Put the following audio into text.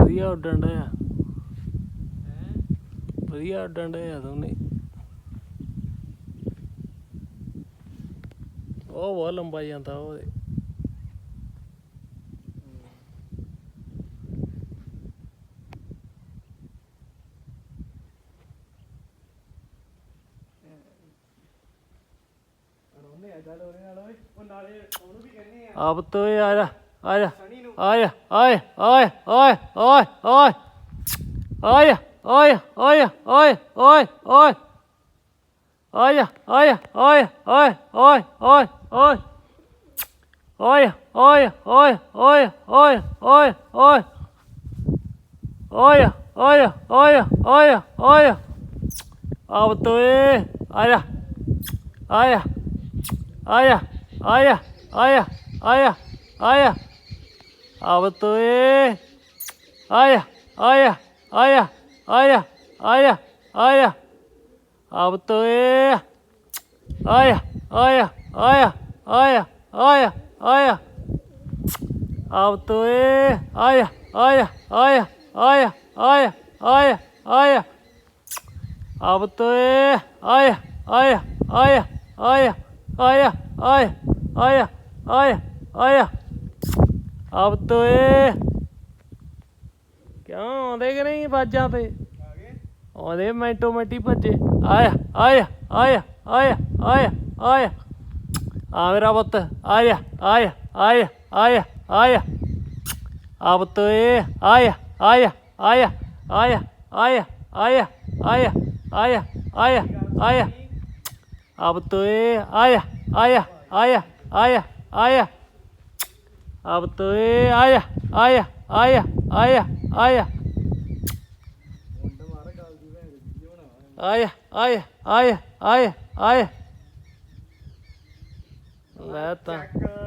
ਵਧੀਆ ਉੱਡਣ ਡੇ ਆ, ਵਧੀਆ ਉੱਡਣ ਡੇ ਆ ਦੋਨੇ। ਉਹ ਬਹੁਤ ਲੰਬਾ ਜਾਂਦਾ ਉਹ। ਆਪ ਤੋਂ ਆ ਜਾ ਆ ਜਾ ਆ ਜਾ ਆਏ ਓਏ ਓਏ ਓਏ ਓਏ ਓਏ ਓਏ ਓਏ ਓਏ ਓਏ ਓਏ ਆਇਆ ਆਇਆ ਓਏ ਓਏ ਓਏ ਓਏ ਓਏ ਓਏ ਓਏ ਓਏ ਓਏ ਓਏ ਓਏ ਓਏ ਓਏ ਓਏ ਓਏ ਓਏ ਓਏ ਆਪ ਤੋਂ ਆਇਆ ਆਇਆ ਆਇਆ ਆਇਆ ਆਇਆ ਆਇਆ ਆਇਆ ਆਪ ਤੋਂ ਆਇਆ ਆਇਆ ਆਇਆ ਆਇਆ ਆਇਆ ਆਇਆ ਆਪ ਤੋਂ ਆਇਆ ਆਇਆ ਆਇਆ ਆਇਆ ਆਇਆ ਆਇਆ ਆਪ ਤੋਂ ਆਇਆ ਆਇਆ ਆਇਆ ਆਇਆ ਆਇਆ ਆਇਆ ਆਇਆ ਆਪ ਤੋਂ ਆਇਆ ਆਇਆ ਆਇਆ ਆਇਆ ਆਇਆ ਆਇਆ ਆਇਆ ਆਇਆ ਆਇਆ ਆਪ ਤੋਂ ਕਿਉਂ ਆਉਂਦੇ ਕਿ ਨਹੀਂ ਬਾਜਾਂ ਤੇ ਆਉਂਦੇ ਮਿੰਟੋ ਮਿੰਟੀ ਭੱਜੇ। ਆਇਆ ਆਇਆ ਆਇਆ ਆਇਆ ਆਇਆ ਆਇਆ ਆ ਮੇਰਾ ਪੁੱਤ ਆਇਆ ਆਇਆ ਆਇਆ ਆਇਆ ਆਇਆ ਆਪ ਤੋਂ ਆਇਆ ਆਇਆ ਆਇਆ ਆਇਆ ਆਇਆ ਆਇਆ ਆਇਆ ਆਇਆ ਆਇਆ ਆਇਆ ਆਪ ਤੋਂ ਆਇਆ ਆਇਆ ਆਇਆ ਆਇਆ ਆਇਆ ਆਪ ਤੋਂ ਆਇਆ ਆਇਆ ਆਇਆ ਆਇਆ ਆਇਆ ਆਇਆ ਆਇਆ ਆਇਆ ਆਇਆ ਆਇਆ ਲੈ ਤਾਂ